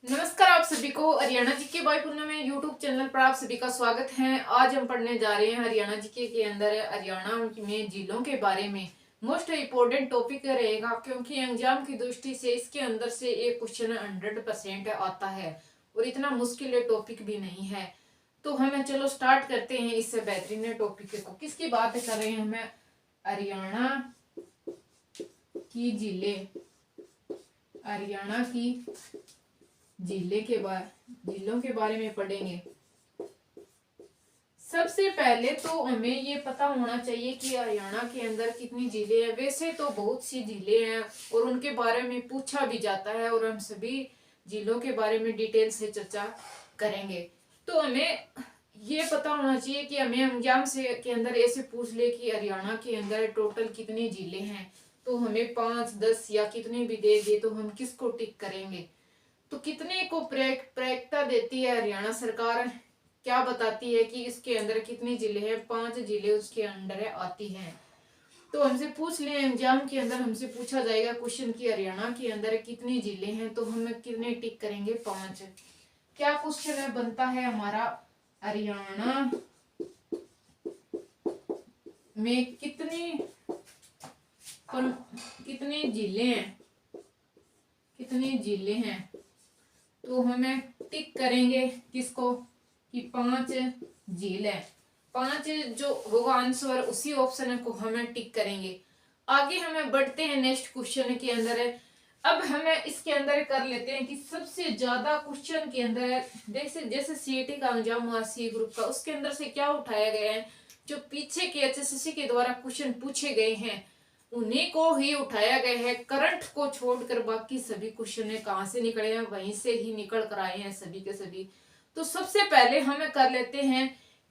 नमस्कार आप सभी को हरियाणा जीके बाय पूर्णिमा में यूट्यूब चैनल पर आप सभी का स्वागत है। आज हम पढ़ने जा रहे हैं हरियाणा जीके के अंदर हरियाणा में जिलों के बारे में। मोस्ट इम्पोर्टेंट टॉपिक रहेगा क्योंकि एग्जाम की दृष्टि से इसके अंदर से एक क्वेश्चन 100% आता है और इतना मुश्किल टॉपिक भी नहीं है। तो हमें चलो स्टार्ट करते हैं इससे बेहतरीन टॉपिक को। किसकी बात कर रहे हैं? हमें हरियाणा की हरियाणा की जिलों के बारे में पढ़ेंगे। सबसे पहले तो हमें ये पता होना चाहिए कि हरियाणा के अंदर कितनी जिले हैं। वैसे तो बहुत सी जिले हैं और उनके बारे में पूछा भी जाता है और हम सभी जिलों के बारे में डिटेल से चर्चा करेंगे। तो हमें ये पता होना चाहिए कि हमें एग्जाम से के अंदर ऐसे पूछ ले कि हरियाणा के अंदर टोटल कितने जिले हैं, तो हमें 5, 10 या कितने भी दे दे तो हम किसको टिक करेंगे। तो कितने को प्रायिकता देती है हरियाणा सरकार, क्या बताती है कि इसके अंदर कितने जिले हैं? 5 जिले उसके अंडर आती हैं। तो हमसे पूछ लें, एग्जाम के अंदर हमसे पूछा जाएगा क्वेश्चन कि हरियाणा के अंदर कितने जिले हैं, तो हम कितने टिक करेंगे? 5। क्या क्वेश्चन है बनता है हमारा, हरियाणा में कितने जिले हैं, कितने जिले हैं? तो हमें टिक करेंगे किसको कि 5 झील है। 5 जो होगा आंसर उसी ऑप्शन को हमें टिक करेंगे। आगे हमें बढ़ते हैं नेक्स्ट क्वेश्चन के अंदर है। अब हमें इसके अंदर कर लेते हैं कि सबसे ज्यादा क्वेश्चन के अंदर जैसे सीईटी का एग्जाम हुआ सी ग्रुप का, उसके अंदर से क्या उठाया गया है, जो पीछे के एचएसएससी के द्वारा क्वेश्चन पूछे गए हैं उन्हीं को ही उठाया गया है। करंट को छोड़कर बाकी सभी क्वेश्चन कहाँ से निकले हैं, वहीं से ही निकल कर आए हैं सभी के सभी। तो सबसे पहले हमें कर लेते हैं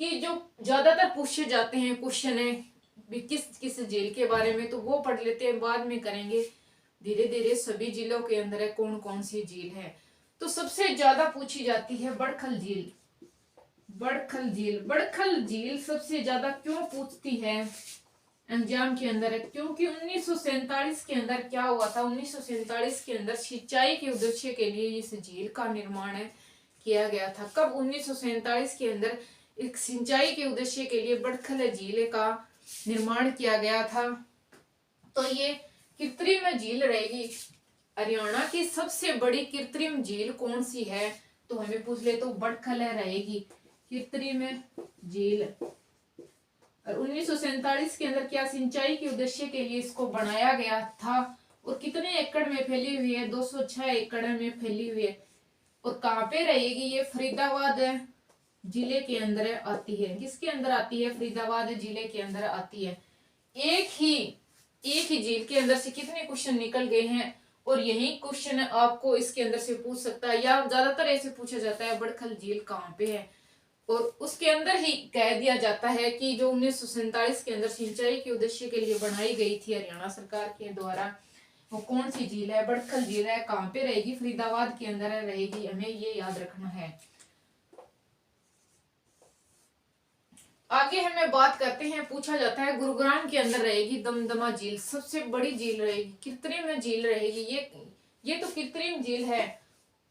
कि जो ज्यादातर पूछे जाते हैं क्वेश्चन है किस किस झील के बारे में, तो वो पढ़ लेते हैं, बाद में करेंगे धीरे धीरे सभी जिलों के अंदर कौन कौन सी झील है। तो सबसे ज्यादा पूछी जाती है बड़खल झील। बड़खल झील सबसे ज्यादा क्यों पूछती है एग्जाम के अंदर? क्योंकि 1947 के अंदर क्या हुआ था, 1947 के अंदर सिंचाई के उद्देश्य के लिए इस झील का निर्माण किया गया था। कब? 1947 के अंदर एक सिंचाई के उद्देश्य के लिए बड़खल झील का निर्माण किया गया था। तो ये कृत्रिम झील रहेगी। हरियाणा की सबसे बड़ी कृत्रिम झील कौन सी है, तो हमें पूछ ले तो बड़खल रहेगी कृत्रिम झील। और 1947 के अंदर क्या सिंचाई के उद्देश्य के लिए इसको बनाया गया था और कितने एकड़ में फैली हुई है? 206 एकड़ में फैली हुई है। और कहाँ पे रहेगी ये? फरीदाबाद जिले के अंदर आती है। किसके अंदर आती है? फरीदाबाद जिले के अंदर आती है। एक ही झील के अंदर से कितने क्वेश्चन निकल गए हैं और यही क्वेश्चन आपको इसके अंदर से पूछ सकता है, या ज्यादातर ऐसे पूछा जाता है बड़खल झील कहाँ पे है, और उसके अंदर ही कह दिया जाता है कि जो 1947 के अंदर सिंचाई के उद्देश्य के लिए बनाई गई थी हरियाणा सरकार के द्वारा, वो कौन सी झील है? बड़खल झील है। कहाँ पे रहेगी? फरीदाबाद के अंदर रहेगी, हमें ये याद रखना है। आगे हमें बात करते हैं, पूछा जाता है गुरुग्राम के अंदर रहेगी दमदमा झील, सबसे बड़ी झील रहेगी, कृत्रिम झील रहेगी। ये तो कृत्रिम झील है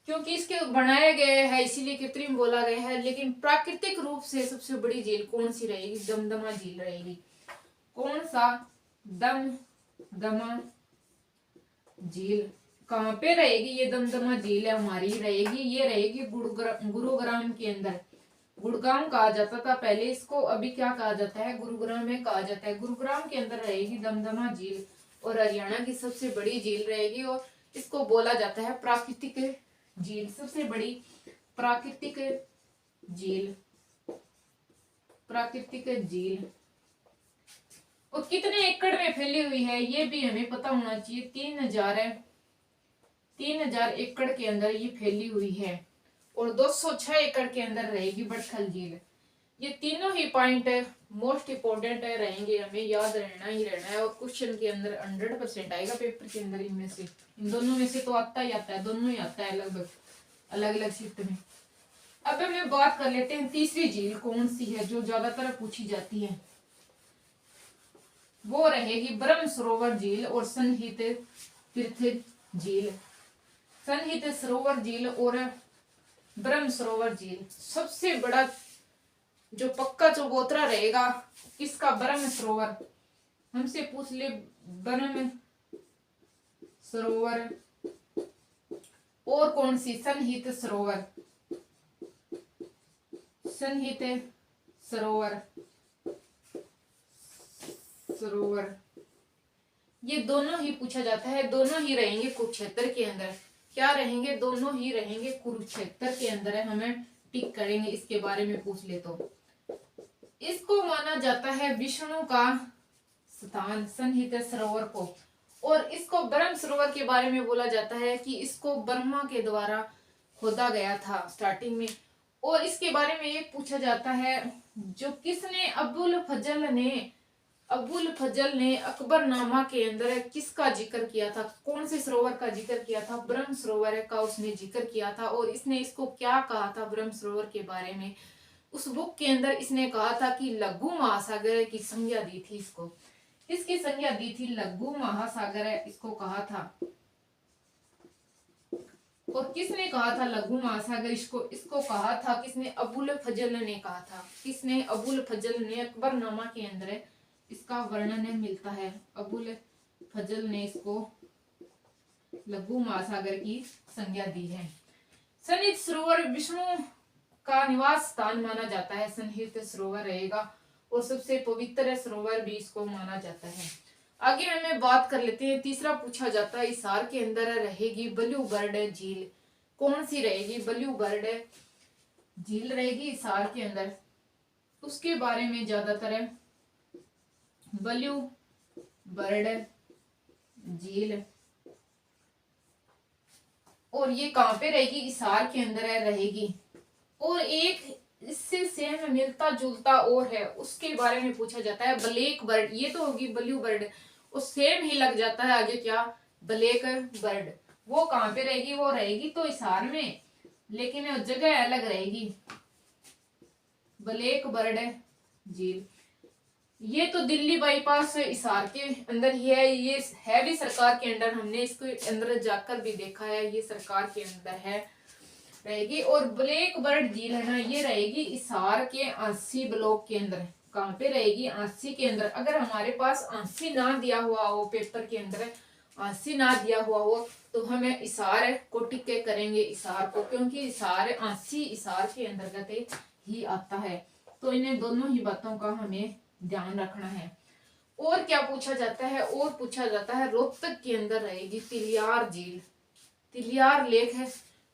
क्योंकि इसके बनाए गए हैं इसीलिए कृत्रिम बोला गया है, लेकिन प्राकृतिक रूप से सबसे बड़ी झील कौन सी रहेगी? दमदमा झील रहेगी। कौन सा? दमदमा झील। कहाँ पे रहेगी ये दमदमा झील? हमारी रहेगी, ये रहेगी गुरुग्राम के अंदर। गुड़गांव कहा जाता था पहले इसको, अभी क्या कहा जाता है? गुरुग्राम में कहा जाता है। गुरुग्राम के अंदर रहेगी दमदमा झील और हरियाणा की सबसे बड़ी झील रहेगी और इसको बोला जाता है प्राकृतिक झील। सबसे बड़ी प्राकृतिक झील, प्राकृतिक झील। और कितने एकड़ में फैली हुई है ये भी हमें पता होना चाहिए। 3000 एकड़ के अंदर ये फैली हुई है और 206 एकड़ के अंदर रहेगी बड़खल झील। ये तीनों ही पॉइंट मोस्ट इंपोर्टेंट रहेंगे, हमें याद रहना ही रहना है। और क्वेश्चन के अंदर 100% आएगा पेपर के अंदर। इनमें से इन दोनों में से तो आता ही आता है, दोनों ही आता है लगभग अलग अलग शिफ्ट में। अब हमें बात कर लेते हैं तीसरी झील कौन सी है जो ज्यादातर पूछी जाती है। वो रहेगी ब्रह्म सरोवर झील और सनहित तीर्थ झील। सनहित सरोवर झील और ब्रह्म सरोवर झील। सबसे बड़ा जो पक्का चबूतरा रहेगा किसका? ब्रह्म सरोवर। हमसे पूछ ले ब्रह्म सरोवर और कौन सी? सनहित सरोवर। सनहित सरोवर सरोवर ये दोनों ही पूछा जाता है। दोनों ही रहेंगे कुरुक्षेत्र के अंदर। क्या रहेंगे? दोनों ही रहेंगे कुरुक्षेत्र के अंदर है। हमें टिक करेंगे इसके बारे में पूछ ले तो। इसको माना जाता है विष्णु का स्थान, सनहित सरोवर को। और इसको ब्रह्म सरोवर के बारे में बोला जाता है कि इसको ब्रह्मा के द्वारा खोदा गया था स्टार्टिंग में। और इसके बारे में ये पूछा जाता है जो किसने अबुल फजल ने अकबरनामा के अंदर किसका जिक्र किया था? कौन से सरोवर का जिक्र किया था? ब्रह्म सरोवर का उसने जिक्र किया था। और इसने इसको क्या कहा था ब्रह्म सरोवर के बारे में? उस बुक के अंदर इसने कहा था कि लघु महासागर की संज्ञा दी थी इसको। इसकी संज्ञा दी थी लघु महासागर इसको कहा था। और किसने कहा था लघु महासागर? इसको कहा था किसने? अबुल फजल ने कहा था। किसने? अबुल फजल ने। अकबरनामा के अंदर इसका वर्णन मिलता है। अबुल फजल ने इसको लघु महासागर की संज्ञा दी है। सनहित सरोवर विष्णु का निवास स्थान माना जाता है। सनहित सरोवर रहेगा और सबसे पवित्र सरोवर भी इसको माना जाता है। आगे हमें बात कर लेते हैं। तीसरा पूछा जाता है हिसार के अंदर रहेगी ब्लूबर्ड झील। कौन सी रहेगी? ब्लूबर्ड झील रहेगी हिसार के अंदर। उसके बारे में ज्यादातर ब्लूबर्ड झील। और ये कहां पे रहेगी? हिसार के अंदर रहेगी। और एक इससे सेम मिलता जुलता और है, उसके बारे में पूछा जाता है ब्लैक बर्ड। ये तो होगी ब्लू बर्ड और सेम ही लग जाता है आगे क्या? Black bird. वो कहां पे रहेगी? वो रहेगी तो हिसार में, लेकिन जगह अलग रहेगी। ब्लैक बर्ड झील ये तो दिल्ली बाईपास हिसार के अंदर ही है। ये है भी सरकार के अंदर। हमने इसको अंदर जाकर भी देखा है। ये सरकार के अंदर है रहेगी। और ब्लैक बर्ड झील है ना, ये रहेगी हिसार के 80 ब्लॉक के अंदर। कहां पे रहेगी? 80 के अंदर। अगर हमारे पास 80 ना दिया हुआ हो पेपर के अंदर, 80 ना दिया हुआ हो तो हमें हिसार को टिक करेंगे हिसार को, क्योंकि हिसार 80 हिसार के अंतर्गत ही आता है। तो इन्हें दोनों ही बातों का हमें ध्यान रखना है। और क्या पूछा जाता है? और पूछा जाता है रोहतक के अंदर रहेगी तिलियार झील। तिलियार लेक है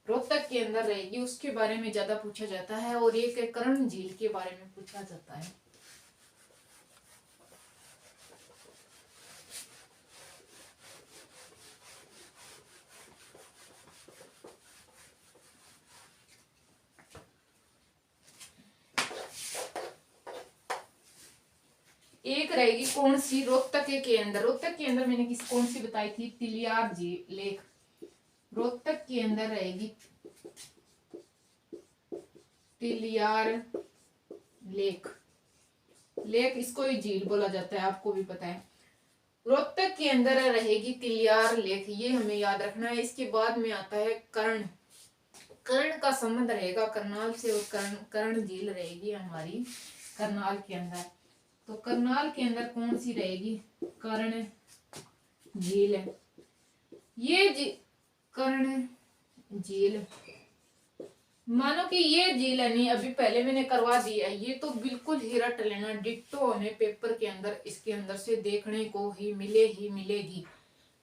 रोहतक के अंदर रहेगी। उसके बारे में ज्यादा पूछा जाता है। और एक कर्ण झील के बारे में पूछा जाता है। एक रहेगी कौन सी? रोहतक के अंदर। रोहतक के अंदर मैंने कौन सी बताई थी? तिलियार झील लेक रोहतक के अंदर रहेगी। तिलियार लेक इसको ही झील बोला जाता है, आपको भी पता है। रोहतक के अंदर रहेगी तिलियार लेक, ये हमें याद रखना है। इसके बाद में आता है कर्ण। कर्ण का संबंध रहेगा करनाल से। और कर्ण झील रहेगी हमारी करनाल के अंदर। तो करनाल के अंदर कौन सी रहेगी? कर्ण झील है। ये कर्ण झील मानो कि ये झील है नहीं, अभी पहले मैंने करवा दिया है। ये तो बिल्कुल ही रट लेना, डिट्टो हमें पेपर के अंदर इसके अंदर से देखने को ही मिलेगी।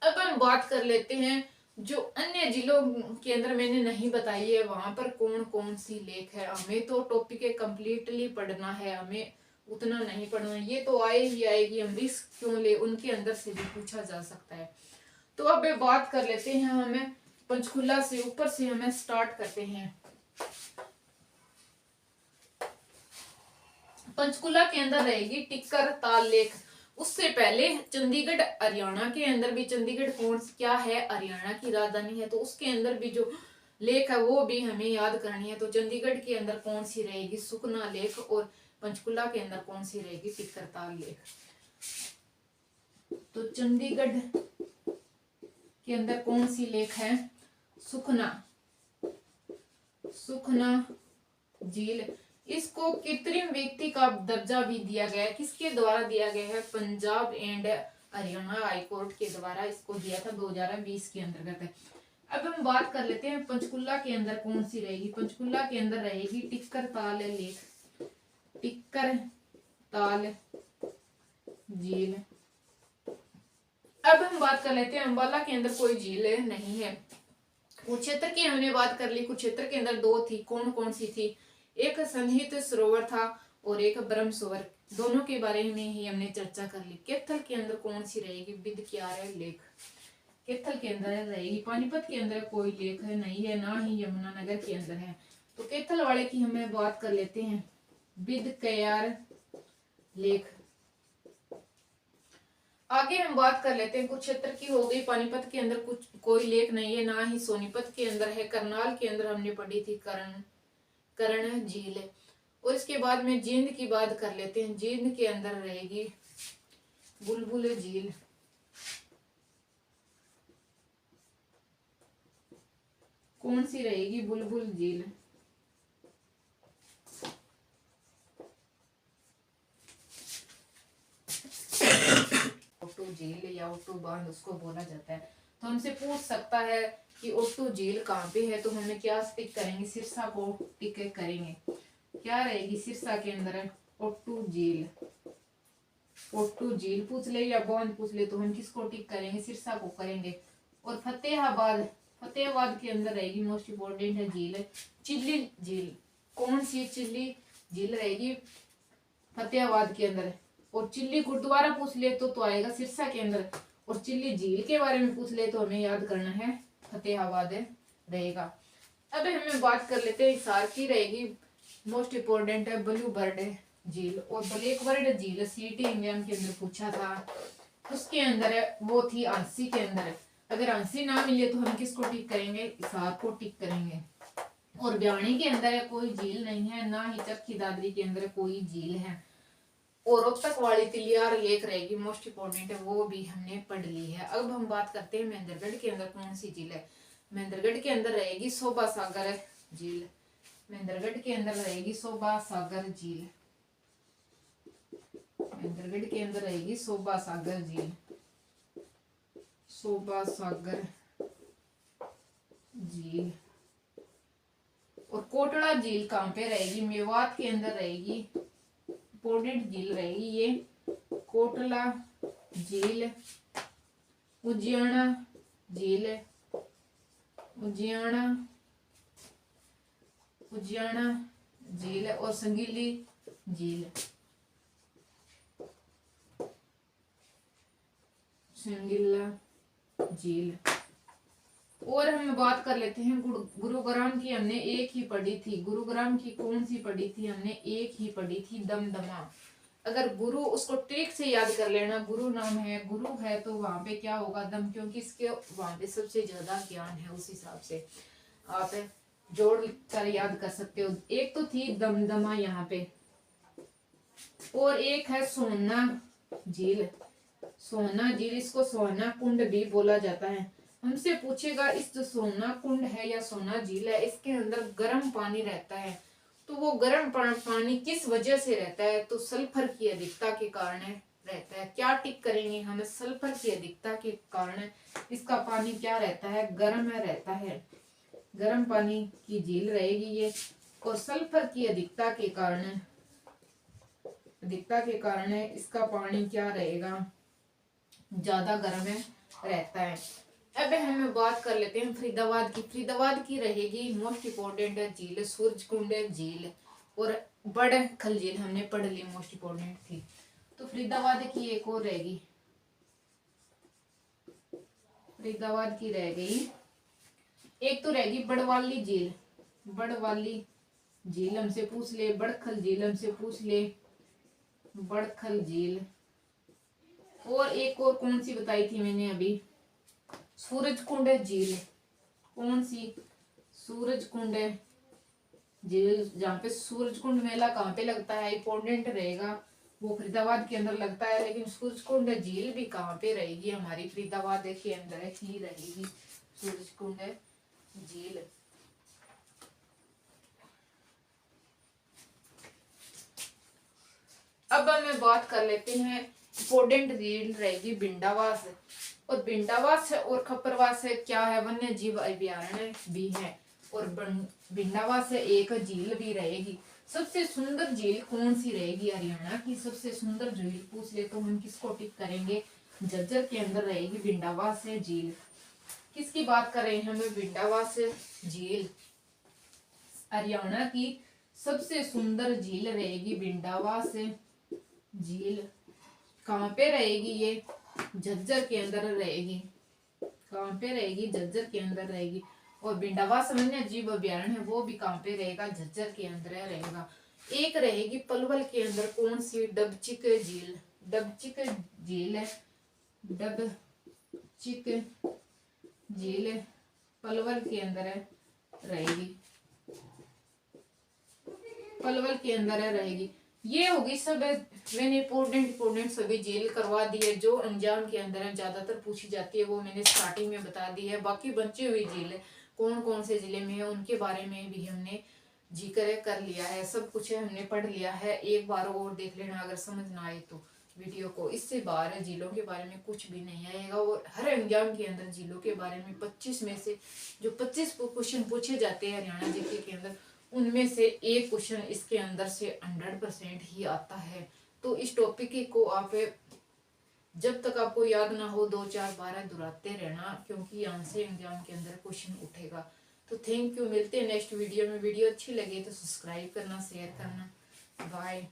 अब हम बात कर लेते हैं जो अन्य जिलों के अंदर मैंने नहीं बताई है वहां पर कौन कौन सी लेक है। हमें तो टॉपिक कंप्लीटली पढ़ना है, हमें उतना नहीं पढ़ना। ये तो आए ही आएगी, हम रिस्क क्यों ले, उनके अंदर से भी पूछा जा सकता है। तो अब बात कर लेते हैं हमें पंचकुला से, ऊपर से हमें स्टार्ट करते हैं। पंचकुला के अंदर रहेगी टिक्कर ताल लेक। उससे पहले चंडीगढ़ हरियाणा के अंदर भी, चंडीगढ़ कौन क्या है? हरियाणा की राजधानी है। तो उसके अंदर भी जो लेक है वो भी हमें याद करनी है। तो चंडीगढ़ के अंदर कौन सी रहेगी? सुखना लेक। और पंचकुला के अंदर कौन सी रहेगी? टिक्कर ताल लेक। तो चंडीगढ़ के अंदर कौन सी लेक है? सुखना, सुखना झील। इसको कृत्रिम व्यक्ति का दर्जा भी दिया गया है। किसके द्वारा दिया गया है? Punjab and Haryana high court के द्वारा इसको दिया था 2020 के अंतर्गत। अब हम बात कर लेते हैं पंचकुला के अंदर कौन सी रहेगी। पंचकुला के अंदर रहेगी टिक्कर ताल लेक, टिक्कर ताल झील। अब हम बात कर लेते हैं अंबाला के अंदर कोई झील नहीं है। कुरुक्षेत्र की हमने बात कर ली। कुरुक्षेत्र के अंदर दो थी, कौन कौन सी थी? एक सन्निहित सरोवर था और एक ब्रह्म सरोवर, दोनों के बारे में ही हमने चर्चा कर ली। कैथल के अंदर कौन सी रहेगी? विद्यारण्य लेक, कैथल के अंदर रहेगी। पानीपत के अंदर कोई लेक है नहीं है, ना ही यमुनानगर के अंदर है। तो कैथल वाले की हमें बात कर लेते हैं, विद्यारण्य लेक। आगे हम बात कर लेते हैं कुरुक्षेत्र की हो गई। पानीपत के अंदर कुछ कोई लेक नहीं है, ना ही सोनीपत के अंदर है। करनाल के अंदर हमने पढ़ी थी कर्ण झील है। और इसके बाद में जींद की बात कर लेते हैं। जींद के अंदर रहेगी बुलबुल झील। कौन सी रहेगी? बुलबुल झील। ओट्टू झील या ओट्टू बांध उसको बोला जाता है। तो हमसे पूछ सकता है कि ओट्टू झील कहाँ पे है, तो हमें क्या टिक करेंगे? सिरसा को टिक करेंगे। क्या रहेगी सिरसा के अंदर? ओट्टू झील। ओट्टू झील पूछ ले या बांध पूछ ले तो हम किसको टिक करेंगे? सिरसा को करेंगे। और फतेहाबाद, फतेहाबाद के अंदर रहेगी मोस्ट इम्पोर्टेंट है झील चिल्ली झील। कौन सी चिल्ली झील रहेगी? फतेहाबाद के अंदर। और चिल्ली गुरुद्वारा पूछ ले तो आएगा सिरसा के अंदर। और चिल्ली झील के बारे में पूछ ले तो हमें याद करना है फतेहाबाद रहेगा। अब हमें बात कर लेते हैं हिसार की रहेगी मोस्ट इम्पोर्टेंट है ब्लू बर्ड झील। और ब्लैक बर्ड झील सीटी एग्जाम के अंदर पूछा था, उसके अंदर है वो थी आंसी के अंदर। अगर आंसी ना मिले तो हम किसको टिक करेंगे? हिसार को टिक करेंगे। और ब्याणी के अंदर कोई झील नहीं है, ना ही चरखी दादरी के अंदर कोई झील है। और रोहतक वाली तिलियार लेक रहेगी मोस्ट इम्पोर्टेंट है, वो भी हमने पढ़ ली है। अब हम बात करते हैं महेंद्रगढ़ के अंदर कौन सी झील है। महेंद्रगढ़ के अंदर रहेगी शोभा सागर झील। महेंद्रगढ़ के अंदर रहेगी शोभा सागर झील। महेंद्रगढ़ के अंदर रहेगी शोभा सागर झील। शोभा सागर झील। और कोटड़ा झील कहाँ पे रहेगी? मेवात के अंदर रहेगी, इंपोर्टेंट झील रहेगी ये कोटला झील। उजियाना झील, उजियाना झील। और संगीली झील, संगीला झील। और हम बात कर लेते हैं गुरुग्राम की, हमने एक ही पढ़ी थी। गुरुग्राम की कौन सी पढ़ी थी? हमने एक ही पढ़ी थी, दमदमा। अगर गुरु उसको ट्रिक से याद कर लेना, गुरु नाम है, गुरु है तो वहां पे क्या होगा? दम, क्योंकि इसके वहां पे सबसे ज्यादा ज्ञान है। उस हिसाब से आप जोड़ कर याद कर सकते हो। एक तो थी दमदमा यहाँ पे, और एक है सोना झील। सोना झील, इसको सोना कुंड भी बोला जाता है। हमसे पूछेगा इस जो सोना कुंड है या सोना झील है, इसके अंदर गर्म पानी रहता है, तो वो गर्म पानी किस वजह से रहता है? तो सल्फर की अधिकता के कारण रहता है। क्या टिक करेंगे हमें? सल्फर की अधिकता के कारण इसका पानी क्या रहता है? गर्म रहता है। गर्म पानी की झील रहेगी ये। और सल्फर की अधिकता के कारण इसका पानी क्या रहेगा? ज्यादा गर्म रहता है। अब हम बात कर लेते हैं फरीदाबाद की। फरीदाबाद की रहेगी मोस्ट इम्पोर्टेंट झील सूरजकुंड झील। और बड़ खल झील हमने पढ़ ली, मोस्ट इम्पोर्टेंट थी। तो फरीदाबाद की एक और रहेगी, फरीदाबाद की रह गई एक तो रहेगी बड़वाली झील। बड़वाली झील हमसे पूछ ले, बड़खल झील हमसे पूछ ले, बड़खल झील। और एक और कौन सी बताई थी मैंने अभी? सूरजकुंड झील। कौन सी? सूरजकुंड झील, जहाँ पे सूरजकुंड मेला कहाँ पे लगता है? इंपोर्टेंट रहेगा, वो फरीदाबाद के अंदर लगता है। लेकिन सूरजकुंड झील भी कहाँ पे रहेगी? हमारी फरीदाबाद के अंदर ही रहेगी सूरजकुंड झील। अब हमें बात कर लेते हैं, इंपोर्टेंट झील रहेगी बिंडावास। और बिंडावास और खपरवास क्या है, वन्य जीव अभयारण्य भी है। और बिंडावास एक झील भी रहेगी। सबसे सुंदर झील कौन सी रहेगी, हरियाणा की सबसे सुंदर झील पूछ ले तो हम किसको टिक करेंगे, झज्जर के अंदर रहेगी बिंडावास झील। किसकी बात कर रहे हैं हमें, बिंडावास झील। हरियाणा की सबसे सुंदर झील रहेगी बिंडावास झील। कहाँ पे रहेगी ये, झज्जर के अंदर रहेगी। कहाँ पे रहेगी, झज्जर के अंदर रहेगी। और बिंडावास वन्य जीव अभ्यारण्य है वो भी कहाँ पे रहेगा, झज्जर के अंदर रहेगा। एक रहेगी पलवल के अंदर, कौन सी, डबचिक झील। डबचिक झील है, डबचिक झील पलवल के अंदर रहेगी। पलवल के अंदर रहेगी। ये होगी सब मैंने इंपोर्टेंट सभी झील करवा दी है, जो अंजाम के अंदर है, ज्यादातर पूछी जाती है वो मैंने स्टार्टिंग में बता दी है। बाकी बची हुई झील कौन कौन से जिले में है उनके बारे में भी हमने जिक्र कर लिया है, सब कुछ हमने पढ़ लिया है। एक बार और देख लेना अगर समझ ना आए तो वीडियो को। इससे बाहर जिलों के बारे में कुछ भी नहीं आएगा। और हर एग्जाम के अंदर जिलों के बारे में 25 में से जो 25 क्वेश्चन पूछे जाते हैं हरियाणा जीके के अंदर, उनमें से एक क्वेश्चन इसके अंदर से 100% ही आता है। तो इस टॉपिक को आप जब तक आपको याद ना हो 2-4 बार दोहराते रहना, क्योंकि यहाँ से एग्जाम के अंदर क्वेश्चन उठेगा। तो थैंक यू, मिलते हैं नेक्स्ट वीडियो में। वीडियो अच्छी लगे तो सब्सक्राइब करना, शेयर करना। बाय।